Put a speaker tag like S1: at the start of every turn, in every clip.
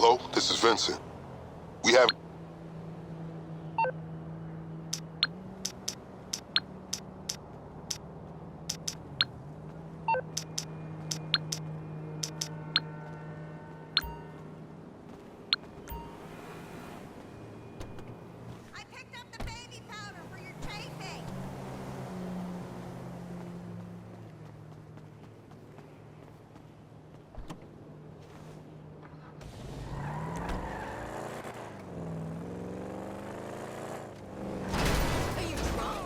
S1: Hello, this is Vincent. We have...
S2: I picked up the baby powder for your chafing. Are you drunk?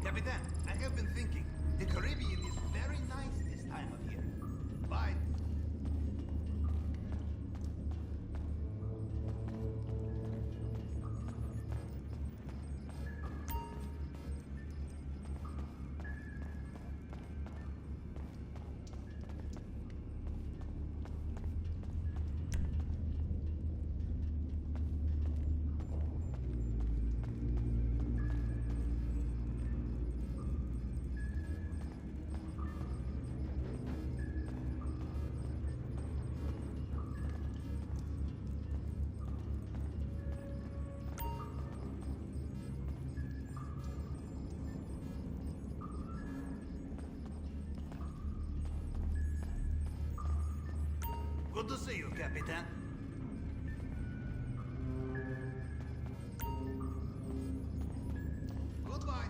S3: Capitan, I have been thinking. The Caribbean is very nice this time of year. Bye. Good to see you, Capitan. Goodbye.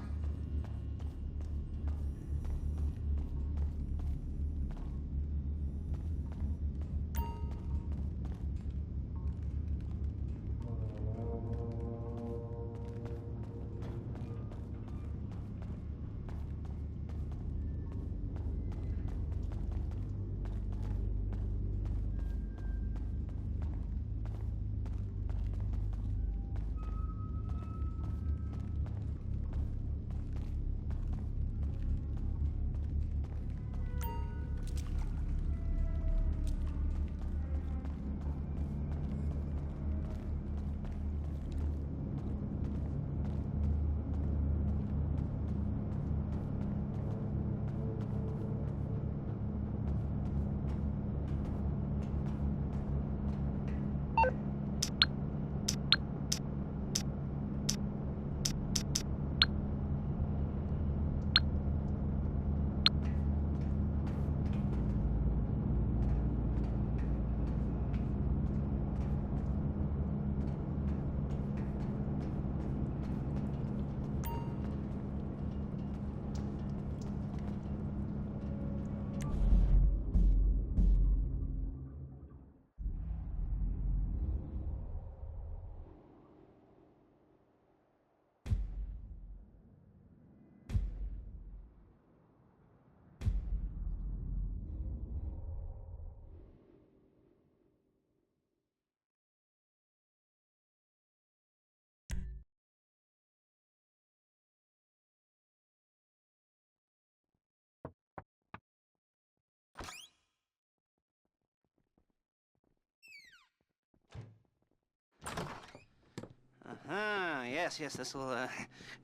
S4: Yes, this will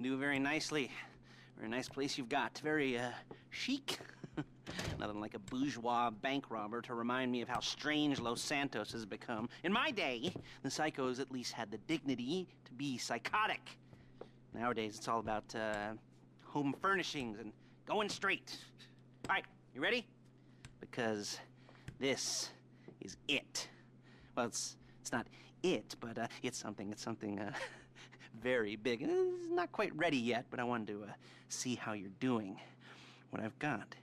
S4: do very nicely. Very nice place you've got. Very chic. Nothing like a bourgeois bank robber to remind me of how strange Los Santos has become. In my day, the psychos at least had the dignity to be psychotic. Nowadays, it's all about home furnishings and going straight. All right, you ready? Because this is it. Well, it's not it, but it's something very big. It's not quite ready yet, but I wanted to see how you're doing. What I've got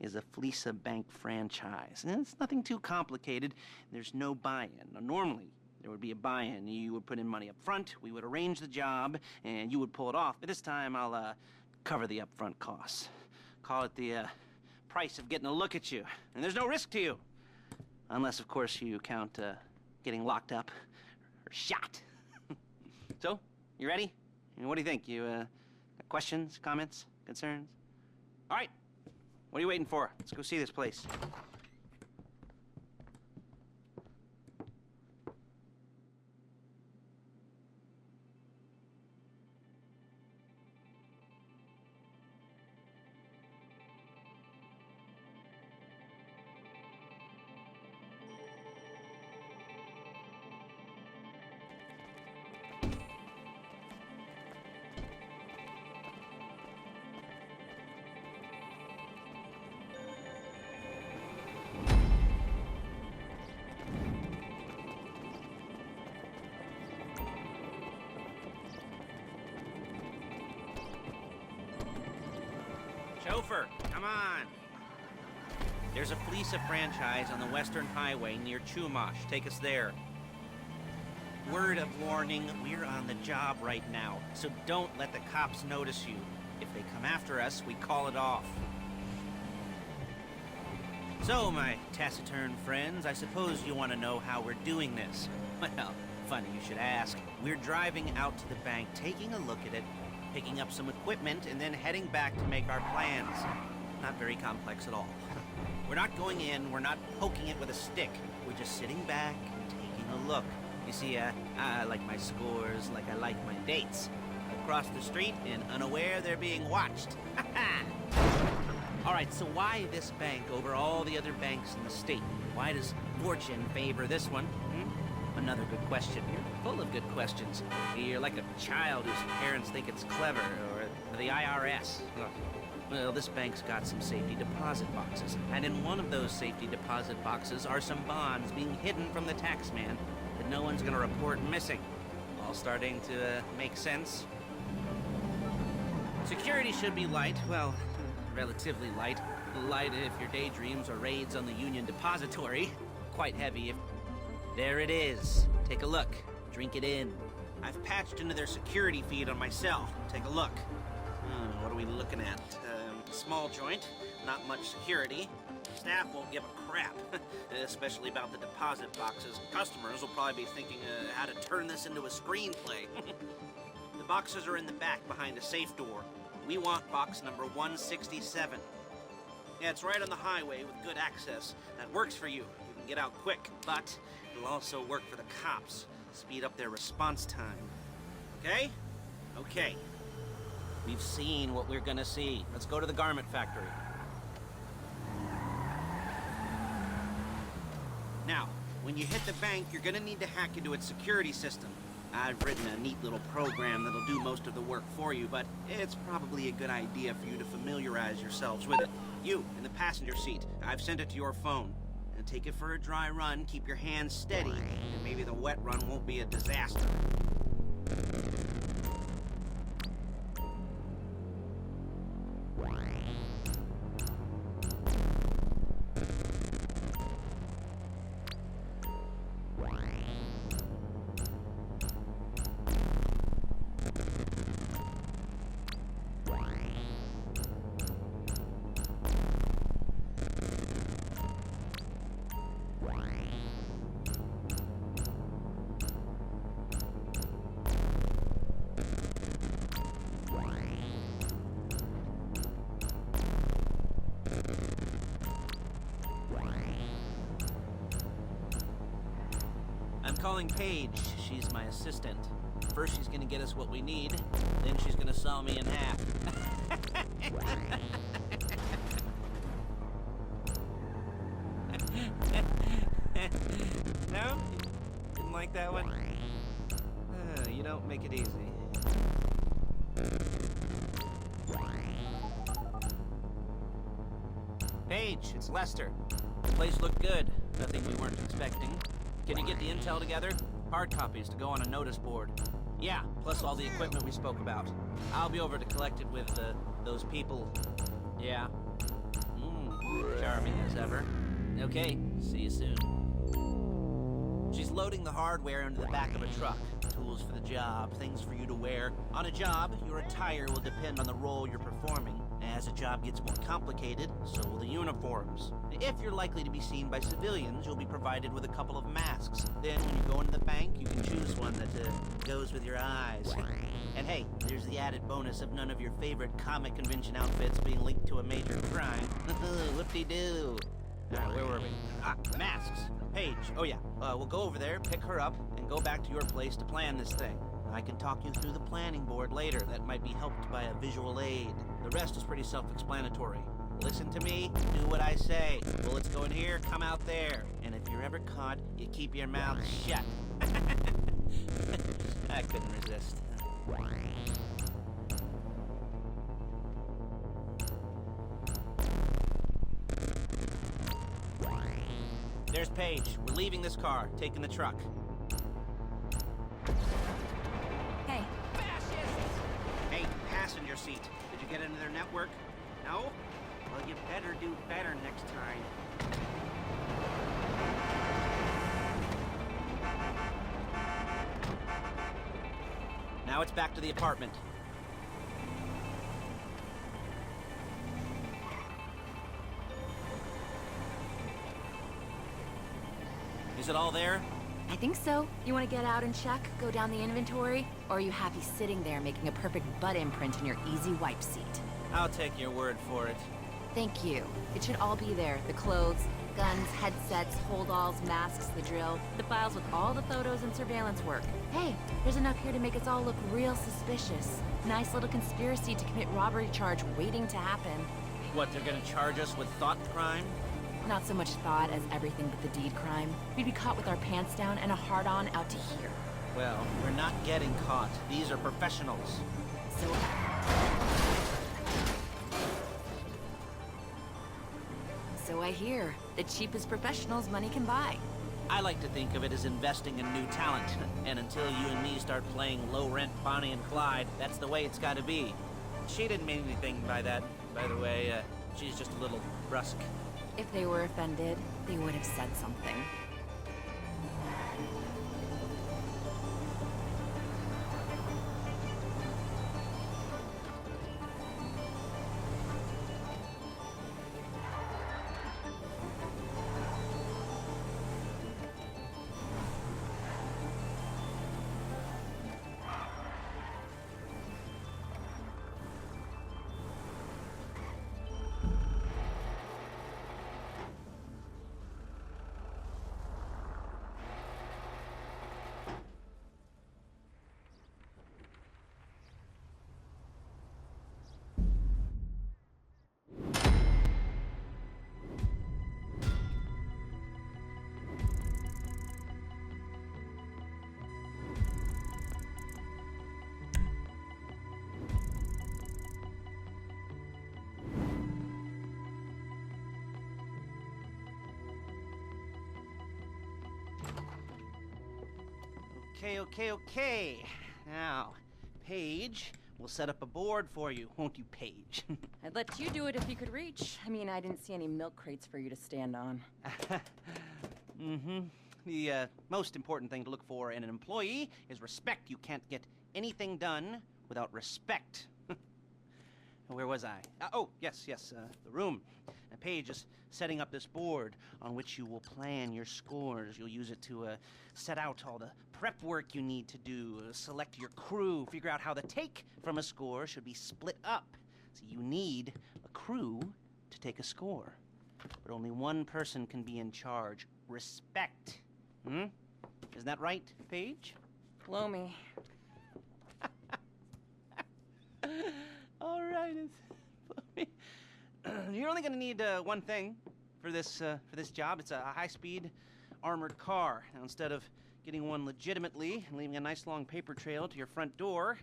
S4: is a Fleeca Bank franchise. And it's nothing too complicated. There's no buy-in. Now, normally, there would be a buy-in. You would put in money up front, we would arrange the job, and you would pull it off. But this time, I'll cover the upfront costs. Call it the price of getting a look at you. And there's no risk to you. Unless, of course, you count getting locked up or shot. So, you ready? What do you think? You got questions, comments, concerns? All right. What are you waiting for? Let's go see this place. Chauffeur, come on. There's a Fleeca franchise on the Western Highway near Chumash. Take us there. Word of warning, we're on the job right now, so don't let the cops notice you. If they come after us, we call it off. So, my taciturn friends, I suppose you want to know how we're doing this. Well, funny you should ask. We're driving out to the bank, taking a look at it, picking up some equipment, and then heading back to make our plans. Not very complex at all. We're not going in, we're not poking it with a stick. We're just sitting back and taking a look. You see, I like my scores like I like my dates. Across the street and unaware they're being watched. All right, so why this bank over all the other banks in the state? Why does fortune favor this one? Another good question. You're full of good questions. You're like a child whose parents think it's clever, or the IRS. Well, this bank's got some safety deposit boxes, and in one of those safety deposit boxes are some bonds being hidden from the tax man that no one's gonna report missing. All starting to make sense? Security should be light, well, relatively light. Light if your daydreams are raids on the Union Depository. Quite heavy if... There it is. Take a look. Drink it in. I've patched into their security feed on my cell. Take a look. What are we looking at? Small joint, not much security. Staff won't give a crap, especially about the deposit boxes. Customers will probably be thinking how to turn this into a screenplay. The boxes are in the back behind a safe door. We want box number 167. Yeah, it's right on the highway with good access. That works for you. You can get out quick, but it'll also work for the cops. Speed up their response time. Okay? Okay. We've seen what we're gonna see. Let's go to the garment factory. Now, when you hit the bank, you're gonna need to hack into its security system. I've written a neat little program that'll do most of the work for you, but it's probably a good idea for you to familiarize yourselves with it. You, in the passenger seat, I've sent it to your phone. And take it for a dry run, keep your hands steady, and maybe the wet run won't be a disaster. I'm calling Paige. She's my assistant. First she's gonna get us what we need, then she's gonna saw me in half. No? Didn't like that one? You don't make it easy. Paige, it's Lester. The place looked good. Nothing we weren't expecting. Can you get the intel together? Hard copies to go on a notice board. Yeah, plus all the equipment we spoke about. I'll be over to collect it with, those people. Yeah. Charming as ever. Okay, see you soon. She's loading the hardware into the back of a truck. Tools for the job, things for you to wear. On a job, your attire will depend on the role you're performing. As the job gets more complicated, so will the uniforms. If you're likely to be seen by civilians, you'll be provided with a couple of masks. Then when you go into the bank, you can choose one that goes with your eyes. And hey, there's the added bonus of none of your favorite comic convention outfits being linked to a major crime. Whoop-de-doo. Where were we? Masks. Paige. Oh yeah, we'll go over there, pick her up, and go back to your place to plan this thing. I can talk you through the planning board later. That might be helped by a visual aid. The rest is pretty self-explanatory. Listen to me, do what I say. Bullets go in here, come out there. And if you're ever caught, you keep your mouth shut. I couldn't resist. There's Paige. We're leaving this car, taking the truck.
S2: Hey.
S4: Fascists! Hey, passenger seat. Did you get into their network? No? Well, you better do better next time. Now it's back to the apartment. Is it all there?
S5: I think so. You want to get out and check, go down the inventory? Or are you happy sitting there making a perfect butt imprint in your easy wipe seat?
S4: I'll take your word for it.
S5: Thank you. It should all be there. The clothes, guns, headsets, holdalls, masks, the drill, the files with all the photos and surveillance work. Hey, there's enough here to make us all look real suspicious. Nice little conspiracy to commit robbery charge waiting to happen.
S4: What, they're gonna charge us with thought crime?
S5: Not so much thought as everything but the deed crime. We'd be caught with our pants down and a hard-on out to here.
S4: Well, we're not getting caught. These are professionals.
S5: So I hear. The cheapest professionals money can buy.
S4: I like to think of it as investing in new talent. And until you and me start playing low-rent Bonnie and Clyde, that's the way it's gotta be. She didn't mean anything by that, by the way. She's just a little brusque.
S5: If they were offended, they would have said something.
S4: Okay. Now, Paige, we'll set up a board for you, won't you, Paige?
S5: I'd let you do it if you could reach. I mean, I didn't see any milk crates for you to stand on.
S4: The most important thing to look for in an employee is respect. You can't get anything done without respect. Where was I? Yes, the room. Paige is setting up this board on which you will plan your scores. You'll use it to set out all the prep work you need to do, select your crew, figure out how the take from a score should be split up. So you need a crew to take a score. But only one person can be in charge. Respect. Isn't that right, Paige?
S5: Blow me.
S4: All right, you're only going to need one thing for this job. It's a high-speed armored car. Now, instead of getting one legitimately and leaving a nice long paper trail to your front door,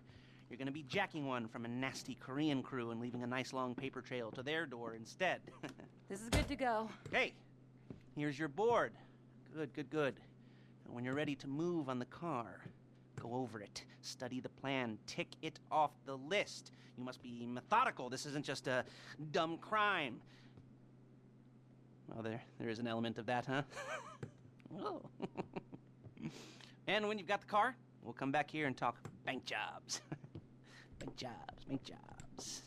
S4: you're going to be jacking one from a nasty Korean crew and leaving a nice long paper trail to their door instead.
S5: This is good to go.
S4: Okay, here's your board. Good. And when you're ready to move on the car, go over it, study the plan, tick it off the list. You must be methodical. This isn't just a dumb crime. Well, there is an element of that, huh? Oh. And when you've got the car, we'll come back here and talk bank jobs. Bank jobs, bank jobs.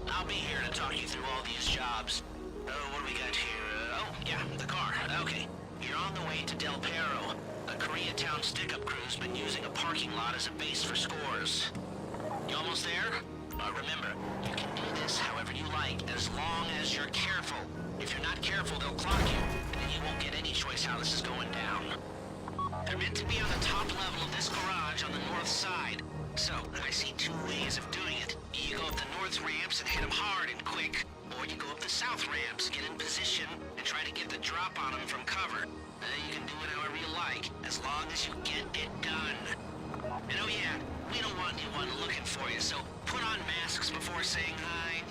S6: I'll be here to talk you through all these jobs. What do we got here? Oh, yeah, the car. Okay. You're on the way to Del Perro. A Koreatown stick-up crew's been using a parking lot as a base for scores. You almost there? Remember, you can do this however you like, as long as you're careful. If you're not careful, they'll clock you, and then you won't get any choice how this is going down. They're meant to be on the top level of this garage on the north side. So, I see two ways of doing it. You go up the north ramps and hit them hard and quick, or you go up the south ramps, get in position, and try to get the drop on them from cover. You can do it however you like, as long as you get it done. And oh yeah, we don't want anyone looking for you, so put on masks before saying hi.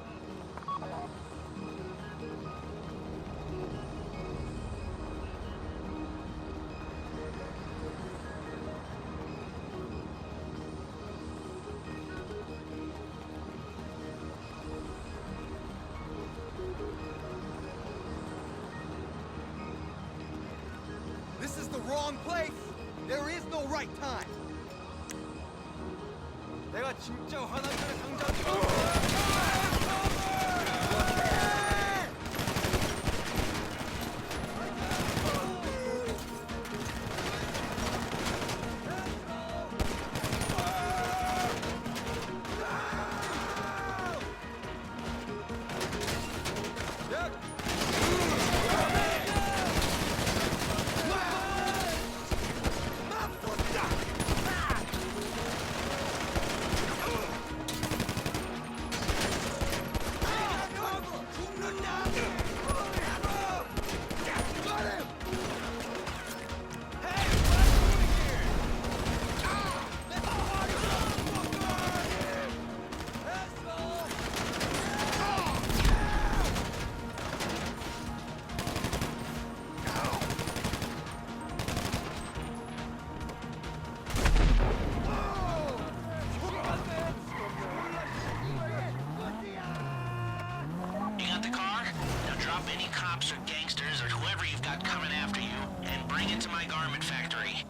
S3: This is the wrong place! There is no right time! 내가 진짜 화난 자를 강자로 You got the car? Now drop any cops or gangsters or whoever you've got coming after you, and
S6: Bring it to my garment factory.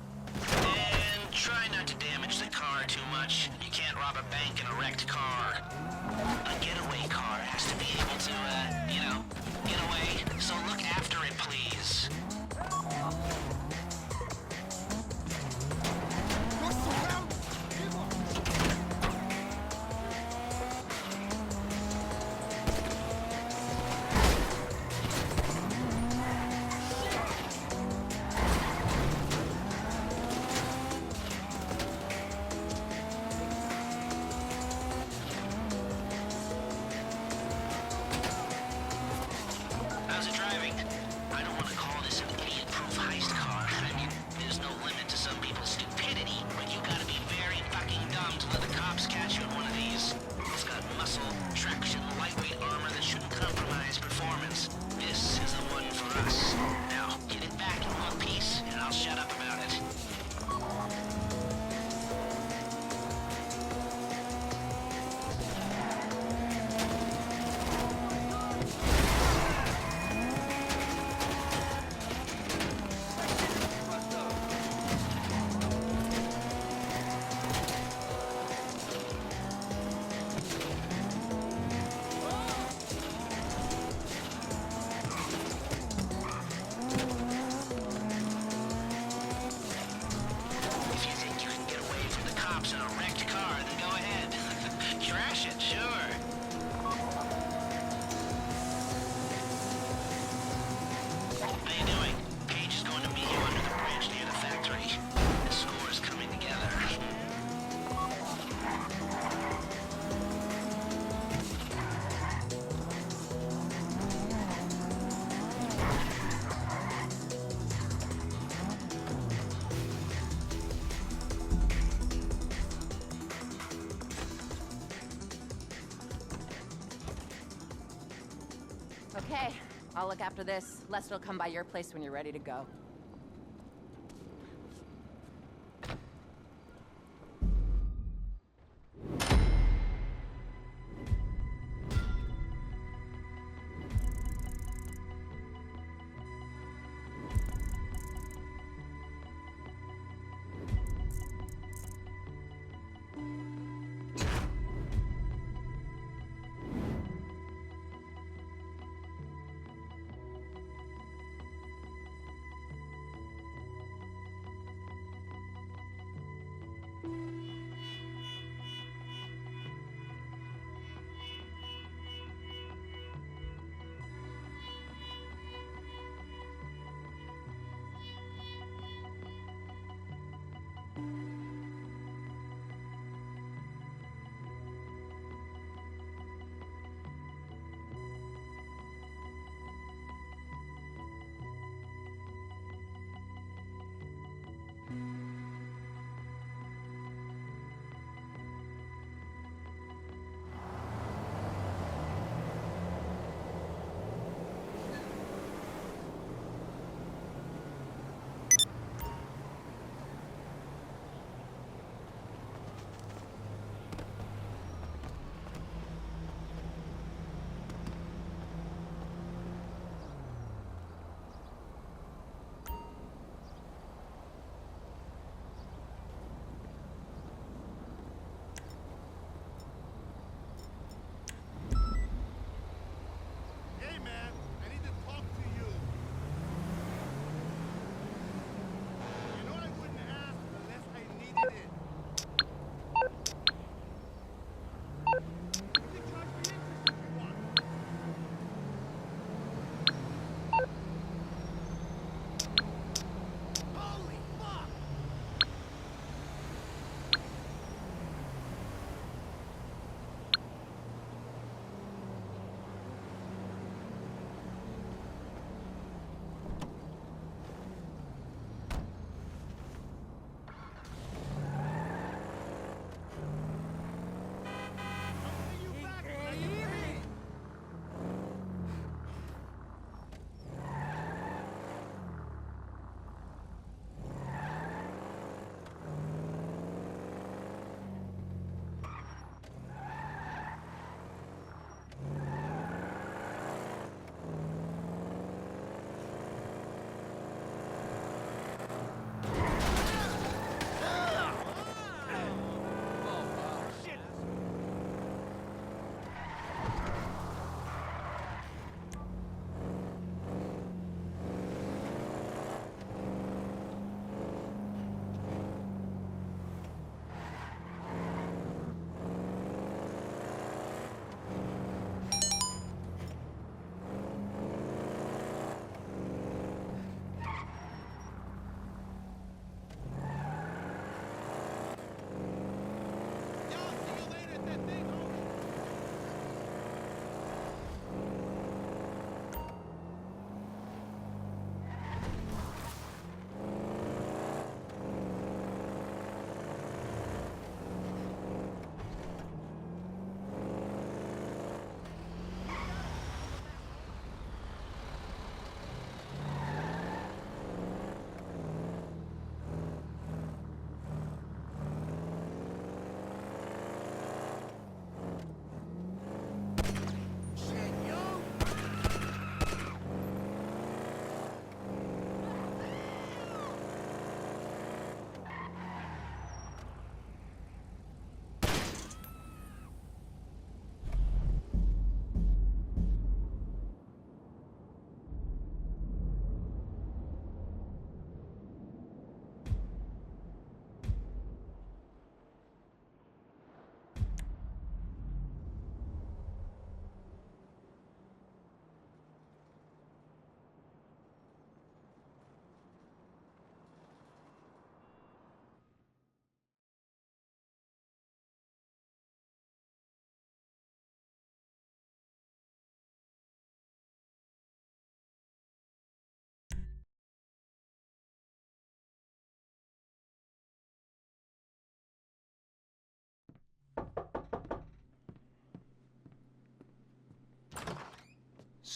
S6: And try not to damage the car too much. You can't rob a bank in a wrecked car. A getaway car has to be able to, get away. So look after it, please. How's it driving? I don't want to call this an idiot-proof heist car. I mean, there's no limit to some people's stupidity, but you gotta be very fucking dumb to let the cops catch you in one of these. It's got muscle, traction, lightweight armor that shouldn't compromise performance. This is the one for us. Now, get it back in one piece, and I'll shut up about it. If you think you can get away from the cops in a wrecked car, then go ahead. Trash it, sure. How you doing? Paige is going to meet you under the bridge near the factory. The score is coming together.
S5: Okay, I'll look after this. Lester will come by your place when you're ready to go.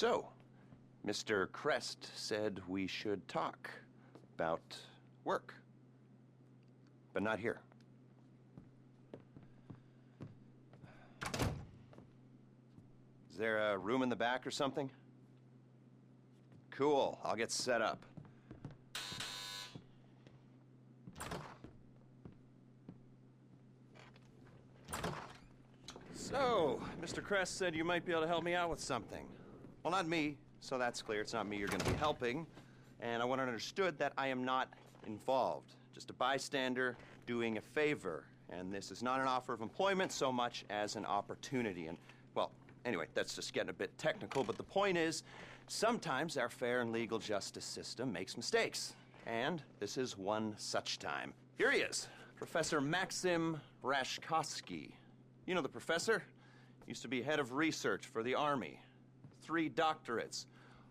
S7: So, Mr. Crest said we should talk about work. But not here. Is there a room in the back or something? Cool, I'll get set up. So, Mr. Crest said you might be able to help me out with something. Well, not me, so that's clear. It's not me you're going to be helping. And I want it understood that I am not involved. Just a bystander doing a favor. And this is not an offer of employment so much as an opportunity. And, well, anyway, that's just getting a bit technical, but the point is, sometimes our fair and legal justice system makes mistakes. And this is one such time. Here he is, Professor Maxim Rashkovsky. You know the professor? Used to be head of research for the Army. 3 doctorates.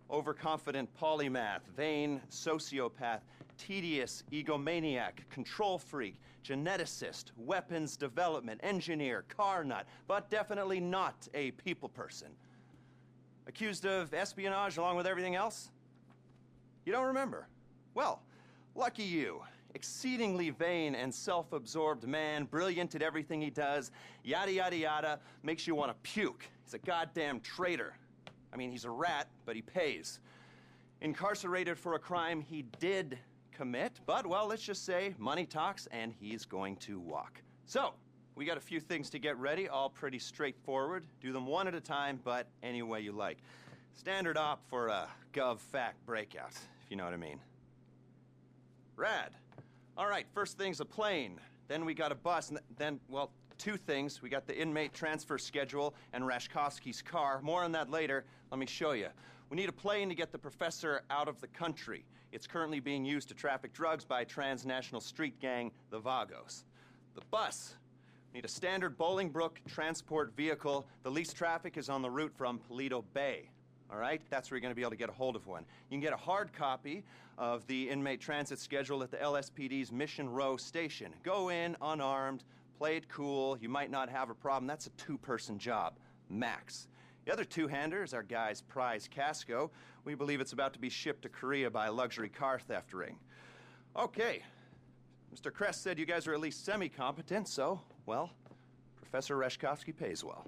S7: Overconfident polymath, vain sociopath, tedious egomaniac, control freak, geneticist, weapons development, engineer, car nut, but definitely not a people person. Accused of espionage along with everything else? You don't remember? Well, lucky you. Exceedingly vain and self-absorbed man, brilliant at everything he does, yada yada yada, makes you want to puke. He's a goddamn traitor. I mean, he's a rat, but he pays. Incarcerated for a crime he did commit, but, well, let's just say money talks and he's going to walk. So, we got a few things to get ready, all pretty straightforward. Do them one at a time, but any way you like. Standard op for a gov-fact breakout, if you know what I mean. Rad. All right, first thing's a plane. Then we got a bus, and then, well, 2 things. We got the inmate transfer schedule and Rashkovsky's car. More on that later. Let me show you. We need a plane to get the professor out of the country. It's currently being used to traffic drugs by a transnational street gang, the Vagos. The bus. We need a standard Bolingbrook transport vehicle. The least traffic is on the route from Paleto Bay. All right? That's where you're going to be able to get a hold of one. You can get a hard copy of the inmate transit schedule at the LSPD's Mission Row station. Go in unarmed, play it cool. You might not have a problem. That's a 2-person job, max. The other 2-hander is our guy's prize Casco. We believe it's about to be shipped to Korea by a luxury car theft ring. Okay. Mr. Crest said you guys are at least semi-competent, so, well, Professor Rashkovsky pays well.